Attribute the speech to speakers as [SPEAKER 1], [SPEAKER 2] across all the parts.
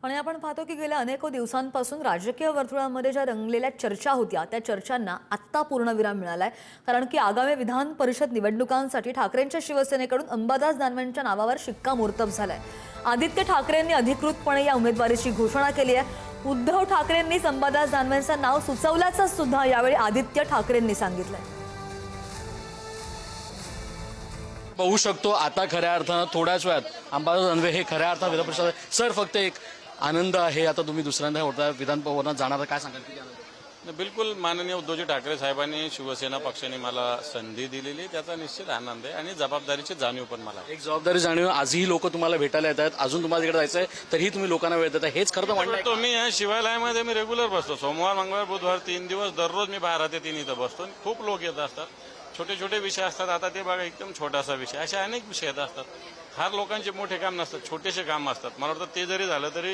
[SPEAKER 1] आणि आपण पाहतो की गेल्या अनेक दिवसांपासून राजकीय वर्तुळामध्ये ज्या रंगलेल्या चर्चा होत्या त्या चर्चांना आत्ता पूर्णविराम मिळालाय। कारण की आगामी विधान परिषद निवडणुकांसाठी ठाकरेंच्या शिवसेनेकडून अंबादास दानवेंच्या नावावर शिक्कामोर्तब झालाय। आदित्य ठाकरेंनी अधिकृतपणे या उमेदवारीची घोषणा केली आहे। उद्धव ठाकरेंनी अंबादास दानवेंचं नाव सुचवल्याचं सुद्धा यावेळी आदित्य ठाकरेंनी सांगितलंय।
[SPEAKER 2] पाहू शकतो आता खऱ्या अर्थानं थोड्याच वेळात अंबादास दानवे हे खऱ्या अर्थानं विधान परिषद सर फक्त एक आनंद आहे। आता तुम्ही दुसऱ्यांदा होता विधान भवनात जाणार काय सांगाल? किती आनंद?
[SPEAKER 3] बिलकुल माननीय उद्धवजी ठाकरे साहेबांनी शिवसेना पक्षाने मला संधी दिलेली त्याचा निश्चित आनंद आहे आणि जबाबदारीची जाणीव पण मला आहे।
[SPEAKER 2] एक जबाबदारी जाणीव आजही लोक तुम्हाला भेटायला येतात, अजून तुम्हाला तिकडे जायचंय तरीही तुम्ही लोकांना वेळ देता, हेच खरं तर म्हणणं
[SPEAKER 3] तो मी या शिवालयामध्ये मी रेग्युलर बसतो, सोमवार मंगळवार बुधवार 3 दिवस दररोज मी 12 ते 3 इथं बसतो। खूप लोक येत असतात, छोटे छोटे विषय असतात। आता ते बघा एकदम छोटासा विषय, असे अनेक विषय येत असतात। फार लोकांचे मोठे काम नसतात, छोटेसे काम असतात। मला वाटतं ते जरी झालं तरी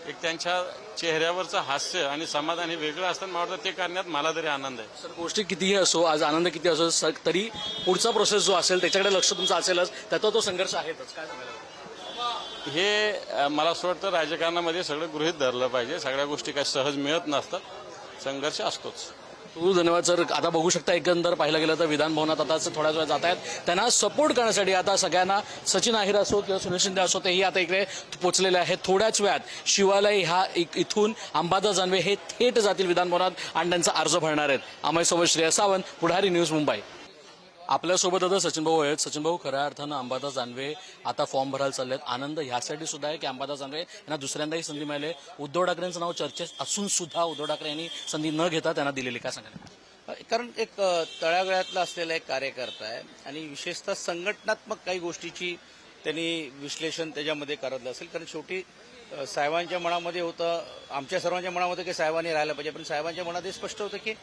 [SPEAKER 3] एक त्यांच्या चेहऱ्यावरचं हास्य आणि समाधान हे वेगळं असतं। मला वाटतं ते करण्यात मला तरी आनंद आहे।
[SPEAKER 2] सर गोष्टी कितीही असो, आज आनंद किती असो, तरी पुढचा प्रोसेस जो असेल त्याच्याकडे लक्ष तुमचं असेलच, त्याचा तो संघर्ष आहेच। काय सांगायला?
[SPEAKER 3] हे मला असं वाटतं राजकारणामध्ये सगळं गृहीत धरलं पाहिजे। सगळ्या गोष्टी काही सहज मिळत नसतात, संघर्ष असतोच।
[SPEAKER 2] खूप धन्यवाद सर। आता बघू शकता एकंदर पाहिलं गेलं तर विधान भवनात आता थोड्याच वेळ जात आहेत, त्यांना सपोर्ट करण्यासाठी आता सगळ्यांना सचिन अहिर असो किंवा सुनील शिंदे असो तेही आता इकडे पोहोचलेले आहेत। थोड्याच वेळात शिवालय ह्या इथून अंबादास दानवे हे थेट जातील विधान भवनात आणि त्यांचा अर्ज भरणार आहेत। अमयसोबत श्रेया सावंत, पुढारी न्यूज, मुंबई। आपल्यासोबत आता सचिन भाऊ आहेत। सचिन भाऊ, खऱ्या अर्थानं अंबादास दानवे आता फॉर्म भरायला चाललेत। आनंद ह्यासाठी सुद्धा आहे की अंबादास दानवे यांना दुसऱ्यांदाही संधी मिळाली। उद्धव ठाकरेंचं नाव चर्चेत असून सुद्धा उद्धव ठाकरे यांनी संधी न घेता त्यांना दिलेली, काय सांगाल?
[SPEAKER 4] कारण एक तळागाळातला असलेला एक कार्यकर्ता आहे आणि विशेषतः संघटनात्मक काही गोष्टीची त्यांनी विश्लेषण त्याच्यामध्ये करत असेल। कारण शेवटी साहेबांच्या मनामध्ये होतं, आमच्या सर्वांच्या मनामध्ये की साहेबांनी राहायला पाहिजे, पण साहेबांच्या मनात हे स्पष्ट होतं की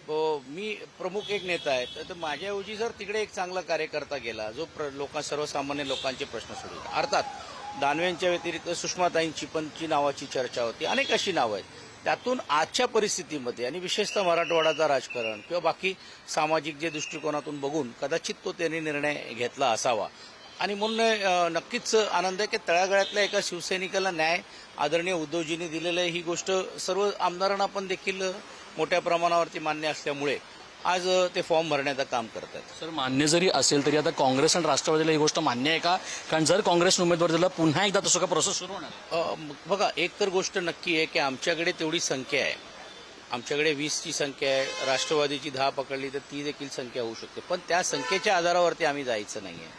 [SPEAKER 4] मी प्रमुख एक नेता आहे, तर माझ्याऐवजी जर तिकडे एक चांगला कार्यकर्ता गेला जो सर्वसामान्य लोकांचे प्रश्न सोडवतो। अर्थात दानवेंच्या व्यतिरिक्त सुषमाताईंची पण नावाची चर्चा होती, अनेक अशी नावं आहेत। त्यातून आजच्या परिस्थितीमध्ये आणि विशेषतः मराठवाड्याचा राजकारण किंवा बाकी सामाजिक जे दृष्टिकोनातून बघून कदाचित तो त्यांनी निर्णय घेतला असावा। आणि म्हणून नक्कीच आनंद आहे की तळागाळातल्या एका शिवसैनिकाला न्याय आदरणीय उद्धवजींनी दिलेलं आहे। ही गोष्ट सर्व आमदारांना पण देखील मोठ्या प्रमाणावरती मान्य असल्यामुळे आज ते फॉर्म भरण्याचं काम करतात।
[SPEAKER 2] सर मान्य जरी असेल तरी आता काँग्रेस आणि राष्ट्रवादीला ही गोष्ट मान्य आहे का? कारण जर काँग्रेस उमेदवार दिला पुन्हा एकदा तसं का प्रोसेस सुरू होणार?
[SPEAKER 4] बघा, एक तर गोष्ट नक्की आहे की आमच्याकडे तेवढी संख्या आहे, आमच्याकडे 20ची संख्या आहे, राष्ट्रवादीची 10 पकडली तर ती देखील संख्या होऊ शकते, पण त्या संख्येच्या आधारावरती आम्ही जायचं नाहीये।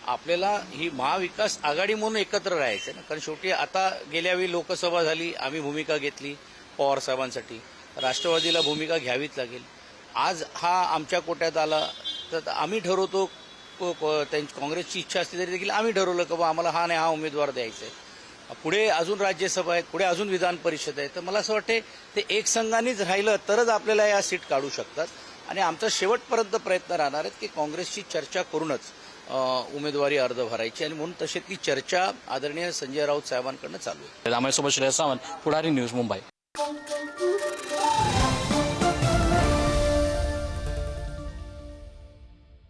[SPEAKER 4] आपल्याला ही महाविकास आघाडी म्हणून एकत्र राहायचं ना। कारण शेवटी आता गेल्यावेळी लोकसभा झाली, आम्ही भूमिका घेतली पवार साहेबांसाठी, राष्ट्रवादीला भूमिका घ्यावीच लागेल। आज हा आमच्या कोट्यात आला तर आम्ही ठरवतो, त्यांची काँग्रेसची इच्छा असते तरी देखील आम्ही ठरवलं की आम्हाला हा नाही हा उमेदवार द्यायचा आहे। पुढे अजून राज्यसभा आहे, पुढे अजून विधान परिषद आहे, तर मला असं वाटते ते एक संघानेच राहिलं तरच आपल्याला या सीट काढू शकतात। आणि आमचा शेवटपर्यंत प्रयत्न राहणार आहे की काँग्रेसची चर्चा करूनच उमेदवारी अर्ज भरायची, आणि म्हणून तशी ती चर्चा आदरणीय संजय राऊत साहेबांकडनं चालू आहे।
[SPEAKER 2] अमयसोबत श्रेया सावंत, पुढारी न्यूज, मुंबई।